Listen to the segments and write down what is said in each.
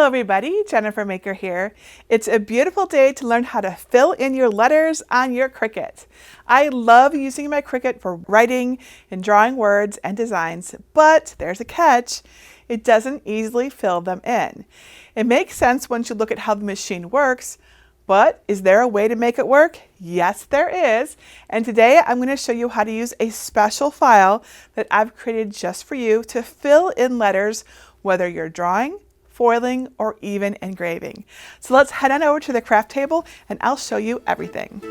Hello everybody, Jennifer Maker here. It's a beautiful day to learn how to fill in your letters on your Cricut. I love using my Cricut for writing and drawing words and designs, but there's a catch. It doesn't easily fill them in. It makes sense once you look at how the machine works, but is there a way to make it work? Yes, there is. And today I'm going to show you how to use a special file that I've created just for you to fill in letters, whether you're drawing, foiling, or even engraving. So let's head on over to the craft table and I'll show you everything.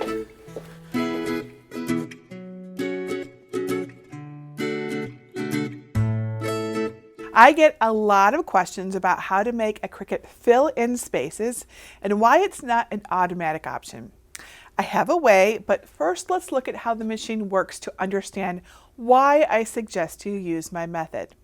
I get a lot of questions about how to make a Cricut fill in spaces and why it's not an automatic option. I have a way, but first let's look at how the machine works to understand why I suggest you use my method.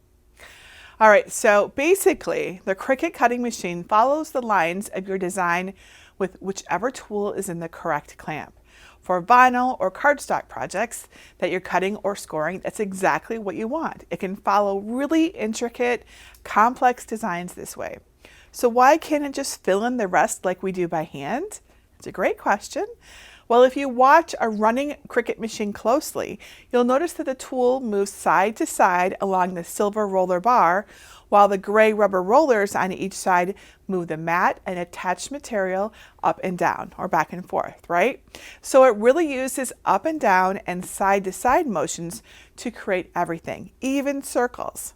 All right, so basically the Cricut cutting machine follows the lines of your design with whichever tool is in the correct clamp. For vinyl or cardstock projects that you're cutting or scoring, that's exactly what you want. It can follow really intricate, complex designs this way. So why can't it just fill in the rest like we do by hand? It's a great question. Well, if you watch a running Cricut machine closely, you'll notice that the tool moves side to side along the silver roller bar, while the gray rubber rollers on each side move the mat and attached material up and down, or back and forth, right? So it really uses up and down and side to side motions to create everything, even circles.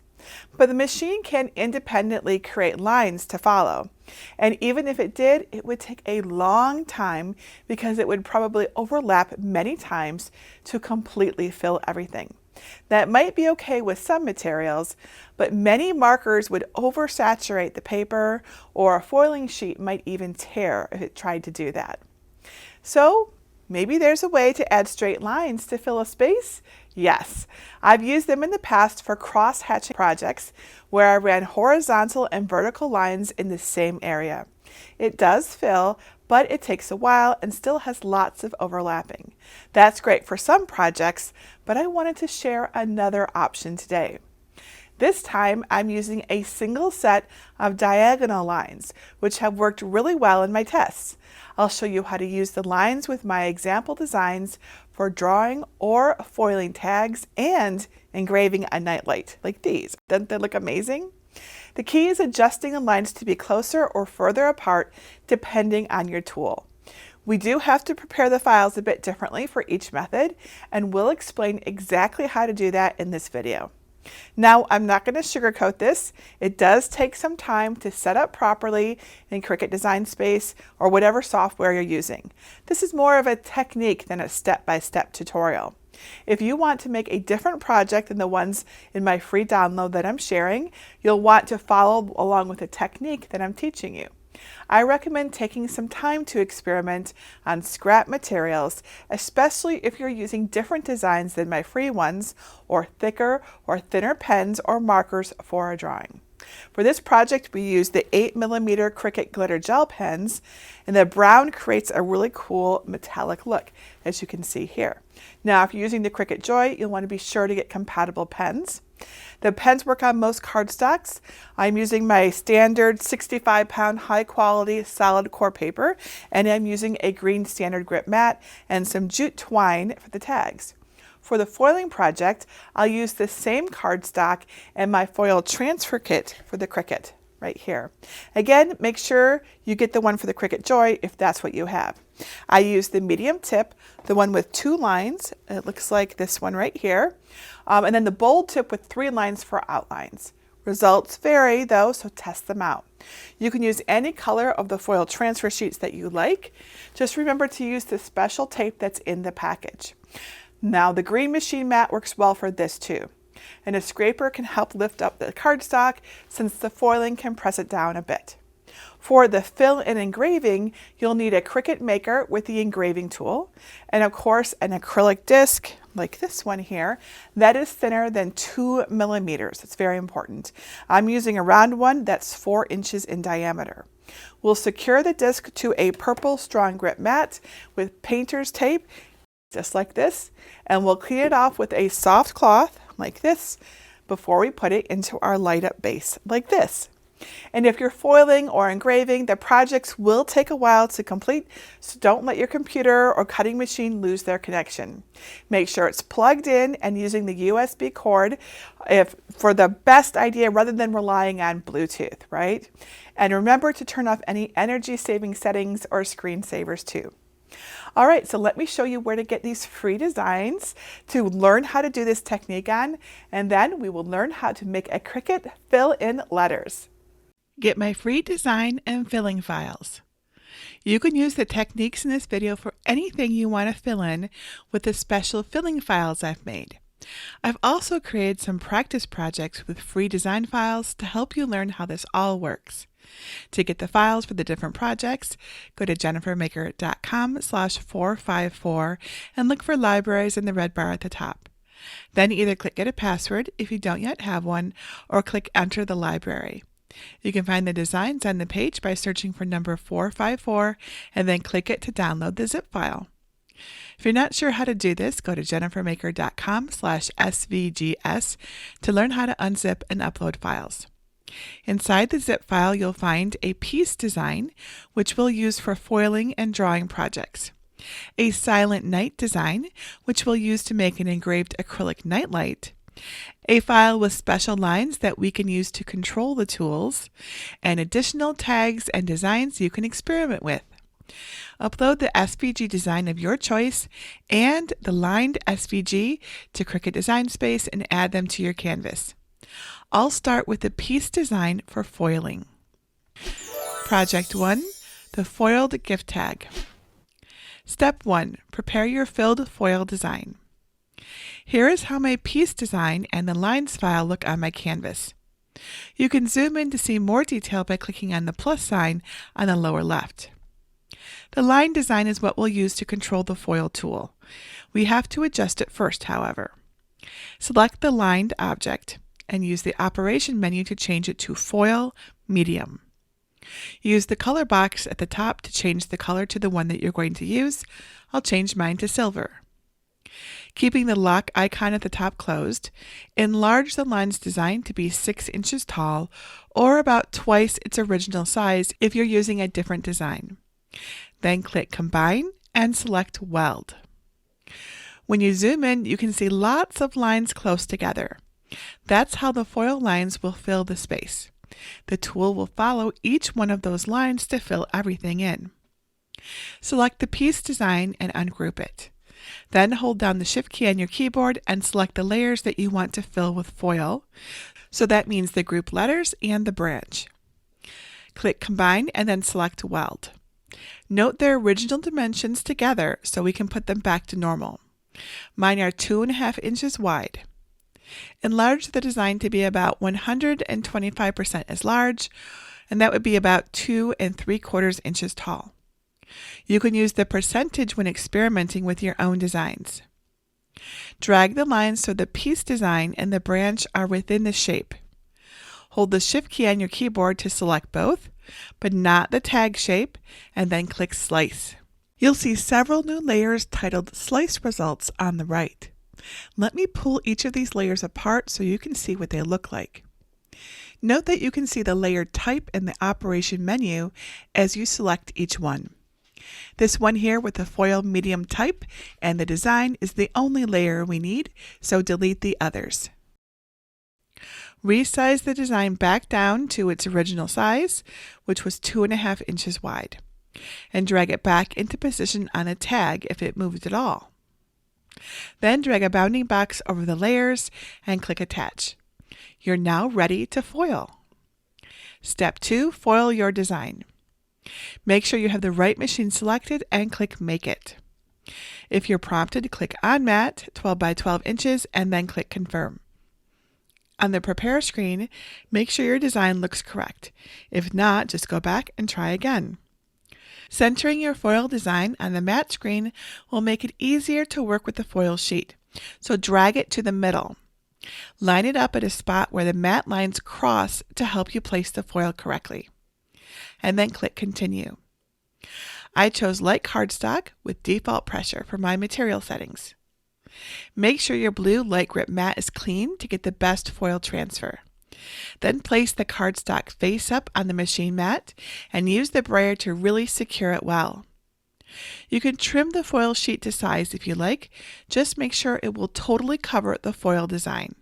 But the machine can independently create lines to follow. And even if it did, it would take a long time because it would probably overlap many times to completely fill everything. That might be okay with some materials, but many markers would oversaturate the paper, or a foiling sheet might even tear if it tried to do that. So maybe there's a way to add straight lines to fill a space? Yes, I've used them in the past for cross-hatching projects where I ran horizontal and vertical lines in the same area. It does fill, but it takes a while and still has lots of overlapping. That's great for some projects, but I wanted to share another option today. This time I'm using a single set of diagonal lines, which have worked really well in my tests. I'll show you how to use the lines with my example designs for drawing or foiling tags and engraving a nightlight like these. Doesn't they look amazing? The key is adjusting the lines to be closer or further apart depending on your tool. We do have to prepare the files a bit differently for each method, and we'll explain exactly how to do that in this video. Now, I'm not going to sugarcoat this. It does take some time to set up properly in Cricut Design Space or whatever software you're using. This is more of a technique than a step-by-step tutorial. If you want to make a different project than the ones in my free download that I'm sharing, you'll want to follow along with the technique that I'm teaching you. I recommend taking some time to experiment on scrap materials, especially if you're using different designs than my free ones, or thicker or thinner pens or markers for a drawing. For this project, we used the 8mm Cricut glitter gel pens, and the brown creates a really cool metallic look, as you can see here. Now, if you're using the Cricut Joy, you'll want to be sure to get compatible pens. The pens work on most cardstocks. I'm using my standard 65-pound high-quality solid core paper, and I'm using a green standard grip mat and some jute twine for the tags. For the foiling project, I'll use the same cardstock and my foil transfer kit for the Cricut right here. Again, make sure you get the one for the Cricut Joy if that's what you have. I use the medium tip, the one with 2 lines. It looks like this one right here. And then the bold tip with 3 lines for outlines. Results vary though, so test them out. You can use any color of the foil transfer sheets that you like. Just remember to use the special tape that's in the package. Now, the green machine mat works well for this too. And a scraper can help lift up the cardstock since the foiling can press it down a bit. For the fill and engraving, you'll need a Cricut Maker with the engraving tool, and of course an acrylic disc like this one here that is thinner than 2mm. It's very important. I'm using a round one that's 4 inches in diameter. We'll secure the disc to a purple strong grip mat with painter's tape, just like this, and we'll clean it off with a soft cloth like this before we put it into our light up base like this. And if you're foiling or engraving, the projects will take a while to complete, so don't let your computer or cutting machine lose their connection. Make sure it's plugged in and using the USB cord for the best idea rather than relying on Bluetooth, right? And remember to turn off any energy saving settings or screensavers too. All right, so let me show you where to get these free designs to learn how to do this technique on, and then we will learn how to make a Cricut fill-in letters. Get my free design and filling files. You can use the techniques in this video for anything you want to fill in with the special filling files I've made. I've also created some practice projects with free design files to help you learn how this all works. To get the files for the different projects, go to jennifermaker.com/454 and look for libraries in the red bar at the top. Then either click Get a Password if you don't yet have one, or click Enter the library. You can find the designs on the page by searching for number 454 and then click it to download the zip file. If you're not sure how to do this, go to jennifermaker.com/svgs to learn how to unzip and upload files. Inside the zip file, you'll find a piece design, which we'll use for foiling and drawing projects, a silent night design, which we'll use to make an engraved acrylic nightlight, a file with special lines that we can use to control the tools, and additional tags and designs you can experiment with. Upload the SVG design of your choice and the lined SVG to Cricut Design Space and add them to your canvas. I'll start with the piece design for foiling. Project 1, the foiled gift tag. Step 1, prepare your filled foil design. Here is how my piece design and the lines file look on my canvas. You can zoom in to see more detail by clicking on the plus sign on the lower left. The line design is what we'll use to control the foil tool. We have to adjust it first, however. Select the lined object and use the operation menu to change it to foil medium. Use the color box at the top to change the color to the one that you're going to use. I'll change mine to silver. Keeping the lock icon at the top closed, enlarge the lines design to be 6 inches tall, or about twice its original size if you're using a different design. Then click Combine and select Weld. When you zoom in, you can see lots of lines close together. That's how the foil lines will fill the space. The tool will follow each one of those lines to fill everything in. Select the piece design and ungroup it. Then hold down the Shift key on your keyboard and select the layers that you want to fill with foil. So that means the group letters and the branch. Click Combine and then select Weld. Note their original dimensions together so we can put them back to normal. Mine are 2.5 inches wide. Enlarge the design to be about 125% as large, and that would be about 2 3/4 inches tall. You can use the percentage when experimenting with your own designs. Drag the lines so the piece design and the branch are within the shape. Hold the Shift key on your keyboard to select both, but not the tag shape, and then click Slice. You'll see several new layers titled Slice Results on the right. Let me pull each of these layers apart so you can see what they look like. Note that you can see the layer type in the operation menu as you select each one. This one here with the foil medium type and the design is the only layer we need, so delete the others. Resize the design back down to its original size, which was 2.5 inches wide, and drag it back into position on a tag if it moved at all. Then drag a bounding box over the layers and click Attach. You're now ready to foil. Step 2, foil your design. Make sure you have the right machine selected and click Make It. If you're prompted, click On Mat, 12 by 12 inches, and then click Confirm. On the Prepare screen, make sure your design looks correct. If not, just go back and try again. Centering your foil design on the mat screen will make it easier to work with the foil sheet, so drag it to the middle. Line it up at a spot where the mat lines cross to help you place the foil correctly. And then click Continue. I chose light cardstock with default pressure for my material settings. Make sure your blue light grip mat is clean to get the best foil transfer. Then place the cardstock face up on the machine mat and use the brayer to really secure it well. You can trim the foil sheet to size if you like, just make sure it will totally cover the foil design.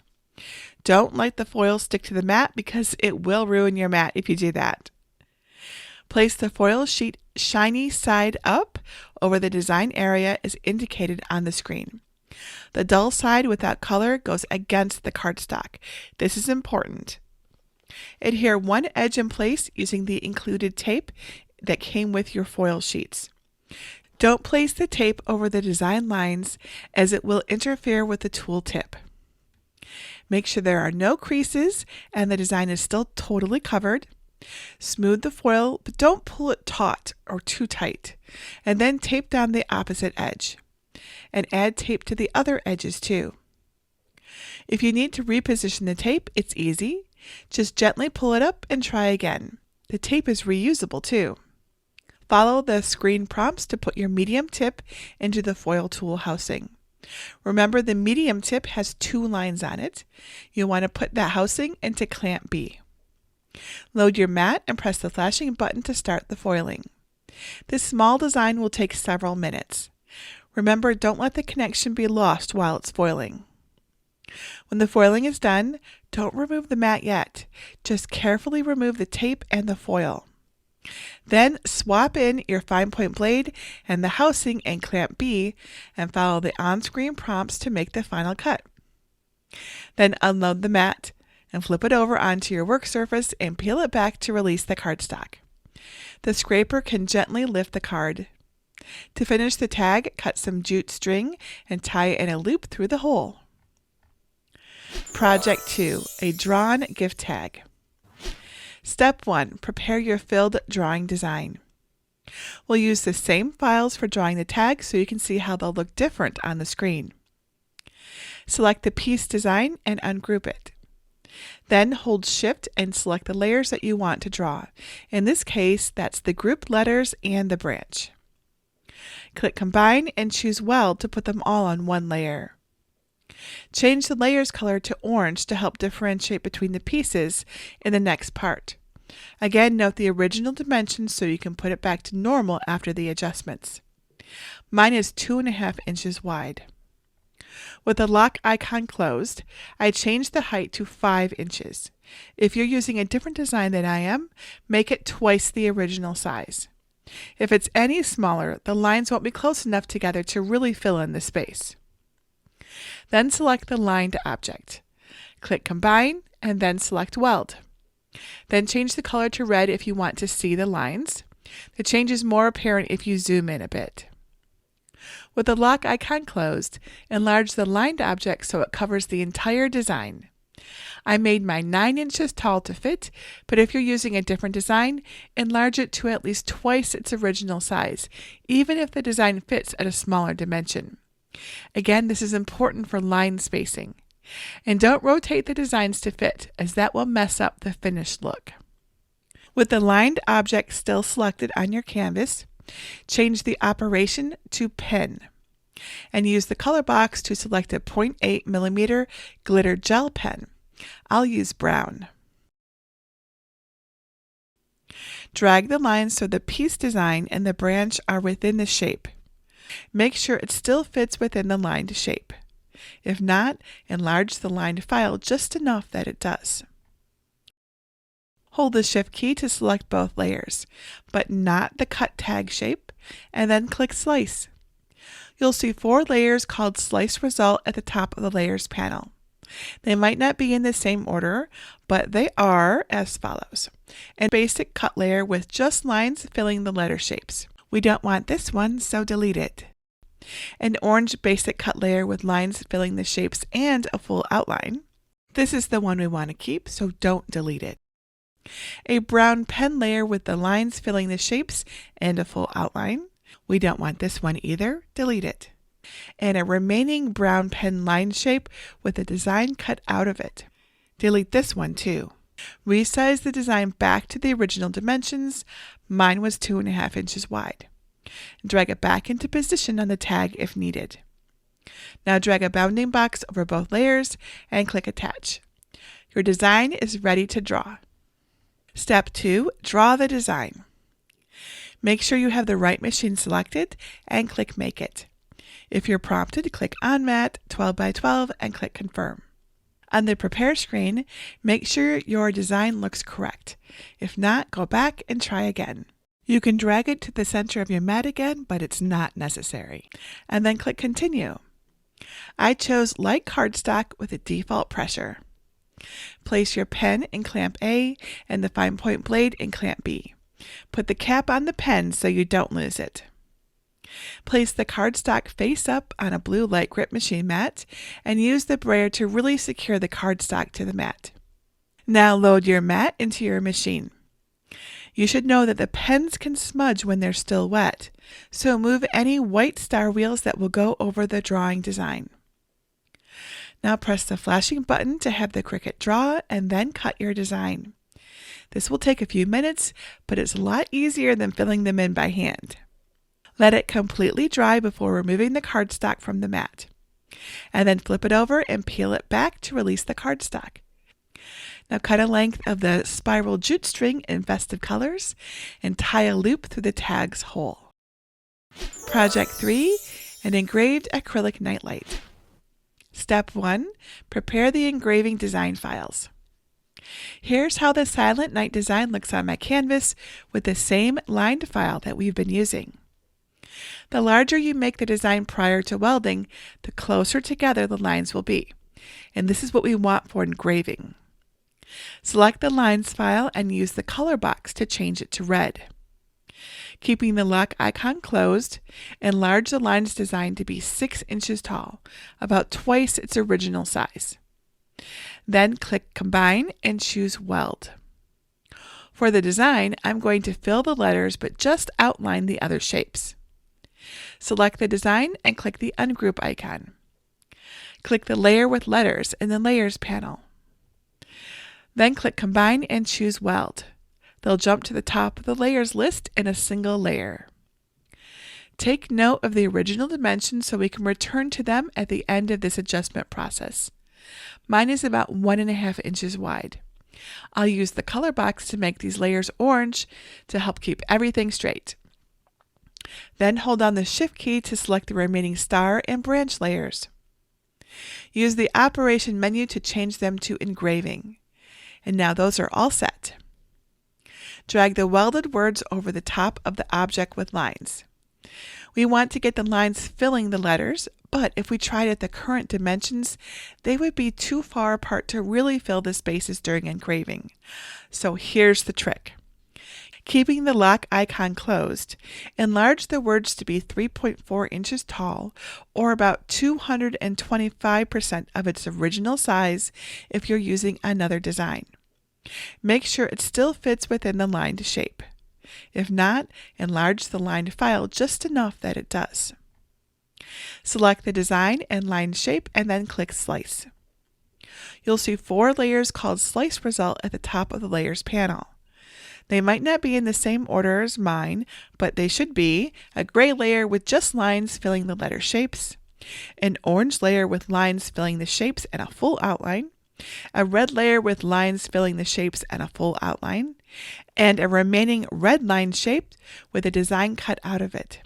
Don't let the foil stick to the mat because it will ruin your mat if you do that. Place the foil sheet shiny side up over the design area as indicated on the screen. The dull side without color goes against the cardstock. This is important. Adhere one edge in place using the included tape that came with your foil sheets. Don't place the tape over the design lines as it will interfere with the tool tip. Make sure there are no creases and the design is still totally covered. Smooth the foil, but don't pull it taut or too tight. And then tape down the opposite edge. And add tape to the other edges too. If you need to reposition the tape, it's easy. Just gently pull it up and try again. The tape is reusable too. Follow the screen prompts to put your medium tip into the foil tool housing. Remember, the medium tip has 2 lines on it. You want to put that housing into clamp B. Load your mat and press the flashing button to start the foiling. This small design will take several minutes. Remember, don't let the connection be lost while it's foiling. When the foiling is done, don't remove the mat yet. Just carefully remove the tape and the foil. Then swap in your fine point blade and the housing and clamp B and follow the on-screen prompts to make the final cut. Then unload the mat and flip it over onto your work surface and peel it back to release the cardstock. The scraper can gently lift the card. To finish the tag, cut some jute string and tie it in a loop through the hole. Project 2, a drawn gift tag. Step 1, prepare your filled drawing design. We'll use the same files for drawing the tag so you can see how they'll look different on the screen. Select the piece design and ungroup it. Then hold Shift and select the layers that you want to draw. In this case, that's the grouped letters and the branch. Click Combine and choose Weld to put them all on one layer. Change the layers color to orange to help differentiate between the pieces in the next part. Again, note the original dimensions so you can put it back to normal after the adjustments. Mine is 2.5 inches wide. With the lock icon closed, I changed the height to 5 inches. If you're using a different design than I am, make it twice the original size. If it's any smaller, the lines won't be close enough together to really fill in the space. Then select the lined object. Click Combine and then select Weld. Then change the color to red if you want to see the lines. The change is more apparent if you zoom in a bit. With the lock icon closed, enlarge the lined object so it covers the entire design. I made mine 9 inches tall to fit, but if you're using a different design, enlarge it to at least twice its original size, even if the design fits at a smaller dimension. Again, this is important for line spacing. And don't rotate the designs to fit, as that will mess up the finished look. With the lined object still selected on your canvas, change the operation to pen and use the color box to select a 0.8 millimeter glitter gel pen. I'll use brown. Drag the lines so the piece design and the branch are within the shape. Make sure it still fits within the lined shape. If not, enlarge the lined file just enough that it does. Hold the Shift key to select both layers, but not the cut tag shape, and then click Slice. You'll see 4 layers called Slice Result at the top of the Layers panel. They might not be in the same order, but they are as follows. A basic cut layer with just lines filling the letter shapes. We don't want this one, so delete it. An orange basic cut layer with lines filling the shapes and a full outline. This is the one we want to keep, so don't delete it. A brown pen layer with the lines filling the shapes and a full outline. We don't want this one either, delete it. And a remaining brown pen line shape with a design cut out of it. Delete this one too. Resize the design back to the original dimensions. Mine was 2.5 inches wide. Drag it back into position on the tag if needed. Now drag a bounding box over both layers and click Attach. Your design is ready to draw. Step 2, draw the design. Make sure you have the right machine selected and click Make It. If you're prompted, click On Mat 12 by 12 and click Confirm. On the Prepare screen, make sure your design looks correct. If not, go back and try again. You can drag it to the center of your mat again, but it's not necessary. And then click Continue. I chose light cardstock with a default pressure. Place your pen in clamp A and the fine point blade in clamp B. Put the cap on the pen so you don't lose it. Place the cardstock face up on a blue light grip machine mat and use the brayer to really secure the cardstock to the mat. Now load your mat into your machine. You should know that the pens can smudge when they're still wet, so move any white star wheels that will go over the drawing design. Now press the flashing button to have the Cricut draw and then cut your design. This will take a few minutes, but it's a lot easier than filling them in by hand. Let it completely dry before removing the cardstock from the mat, and then flip it over and peel it back to release the cardstock. Now cut a length of the spiral jute string in festive colors and tie a loop through the tag's hole. Project 3, an engraved acrylic nightlight. Step 1, prepare the engraving design files. Here's how the silent night design looks on my canvas with the same lined file that we've been using. The larger you make the design prior to welding, the closer together the lines will be. And this is what we want for engraving. Select the lines file and use the color box to change it to red. Keeping the lock icon closed, enlarge the lines design to be 6 inches tall, about twice its original size. Then click Combine and choose Weld. For the design, I'm going to fill the letters but just outline the other shapes. Select the design and click the Ungroup icon. Click the Layer with Letters in the Layers panel. Then click Combine and choose Weld. They'll jump to the top of the layers list in a single layer. Take note of the original dimensions so we can return to them at the end of this adjustment process. Mine is about 1.5 inches wide. I'll use the color box to make these layers orange to help keep everything straight. Then hold down the Shift key to select the remaining star and branch layers. Use the Operation menu to change them to Engraving. And now those are all set. Drag the welded words over the top of the object with lines. We want to get the lines filling the letters, but if we tried at the current dimensions, they would be too far apart to really fill the spaces during engraving. So here's the trick. Keeping the lock icon closed, enlarge the words to be 3.4 inches tall, or about 225% of its original size if you're using another design. Make sure it still fits within the lined shape. If not, enlarge the lined file just enough that it does. Select the design and lined shape and then click Slice. You'll see 4 layers called Slice Result at the top of the Layers panel. They might not be in the same order as mine, but they should be a gray layer with just lines filling the letter shapes, an orange layer with lines filling the shapes and a full outline, a red layer with lines filling the shapes and a full outline, and a remaining red line shape with a design cut out of it.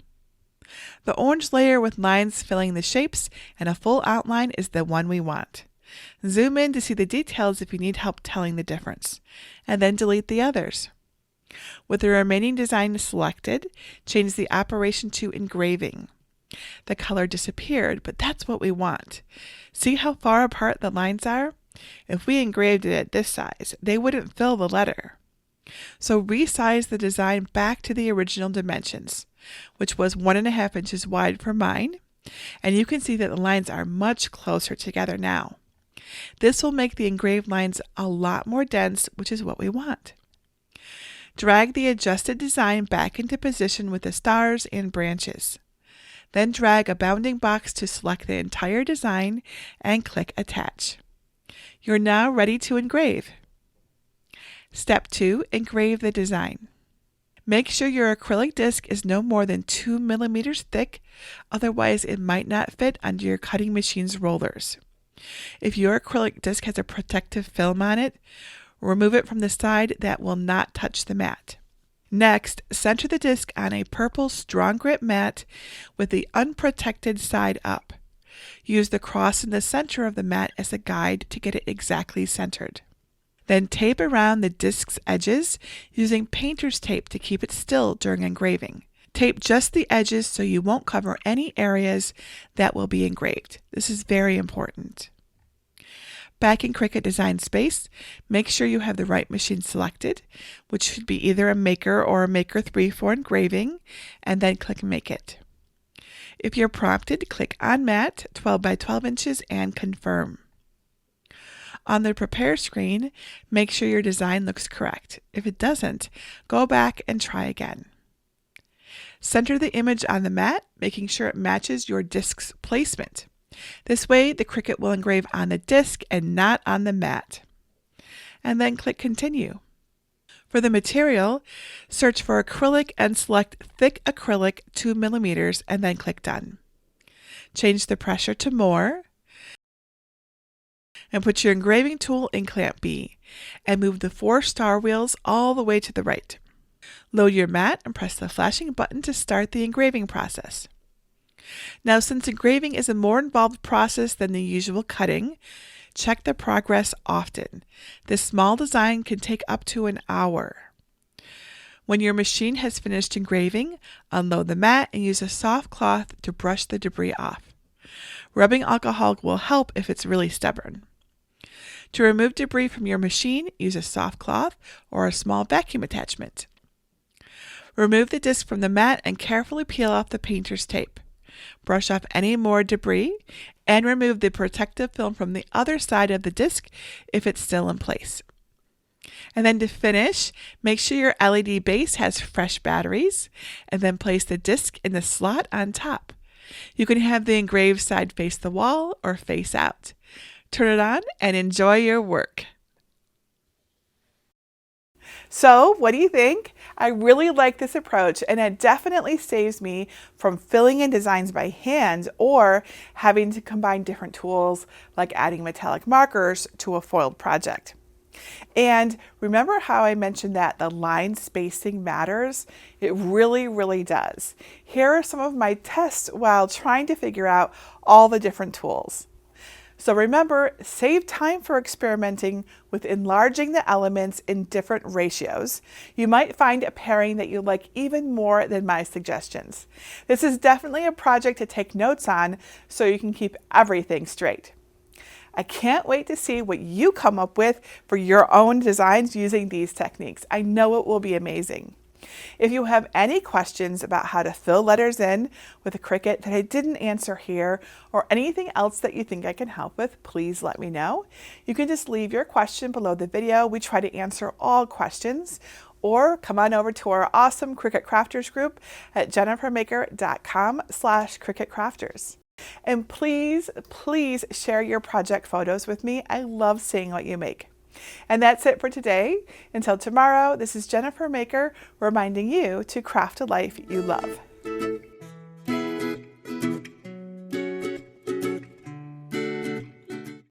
The orange layer with lines filling the shapes and a full outline is the one we want. Zoom in to see the details if you need help telling the difference, and then delete the others. With the remaining design selected, change the operation to Engraving. The color disappeared, but that's what we want. See how far apart the lines are? If we engraved it at this size, they wouldn't fill the letter. So resize the design back to the original dimensions, which was 1.5 inches wide for mine, and you can see that the lines are much closer together now. This will make the engraved lines a lot more dense, which is what we want. Drag the adjusted design back into position with the stars and branches. Then drag a bounding box to select the entire design and click Attach. You're now ready to engrave. Step 2, engrave the design. Make sure your acrylic disc is no more than 2 millimeters thick, otherwise it might not fit under your cutting machine's rollers. If your acrylic disc has a protective film on it, remove it from the side that will not touch the mat. Next, center the disc on a purple strong grip mat with the unprotected side up. Use the cross in the center of the mat as a guide to get it exactly centered. Then tape around the disc's edges using painter's tape to keep it still during engraving. Tape just the edges so you won't cover any areas that will be engraved. This is very important. Back in Cricut Design Space, make sure you have the right machine selected, which should be either a Maker or a Maker 3 for engraving, and then click Make It. If you're prompted, click on Mat 12 by 12 inches and confirm. On the Prepare screen, make sure your design looks correct. If it doesn't, go back and try again. Center the image on the mat, making sure it matches your disc's placement. This way, the Cricut will engrave on the disc and not on the mat. And then click Continue. For the material, search for acrylic and select thick acrylic 2 millimeters and then click Done. Change the pressure to More and put your engraving tool in clamp B and move the 4 star wheels all the way to the right. Load your mat and press the flashing button to start the engraving process. Now, since engraving is a more involved process than the usual cutting, check the progress often. This small design can take up to an hour. When your machine has finished engraving, unload the mat and use a soft cloth to brush the debris off. Rubbing alcohol will help if it's really stubborn. To remove debris from your machine, use a soft cloth or a small vacuum attachment. Remove the disc from the mat and carefully peel off the painter's tape. Brush off any more debris and remove the protective film from the other side of the disc if it's still in place. And then to finish, make sure your LED base has fresh batteries and then place the disc in the slot on top. You can have the engraved side face the wall or face out. Turn it on and enjoy your work. So, what do you think? I really like this approach, and it definitely saves me from filling in designs by hand or having to combine different tools like adding metallic markers to a foiled project. And remember how I mentioned that the line spacing matters? It really, really does. Here are some of my tests while trying to figure out all the different tools. So remember, save time for experimenting with enlarging the elements in different ratios. You might find a pairing that you like even more than my suggestions. This is definitely a project to take notes on so you can keep everything straight. I can't wait to see what you come up with for your own designs using these techniques. I know it will be amazing. If you have any questions about how to fill letters in with a Cricut that I didn't answer here, or anything else that you think I can help with, please let me know. You can just leave your question below the video. We try to answer all questions, or come on over to our awesome Cricut Crafters group at jennifermaker.com/CricutCrafters. And please, please share your project photos with me. I love seeing what you make. And that's it for today. Until tomorrow, this is Jennifer Maker reminding you to craft a life you love.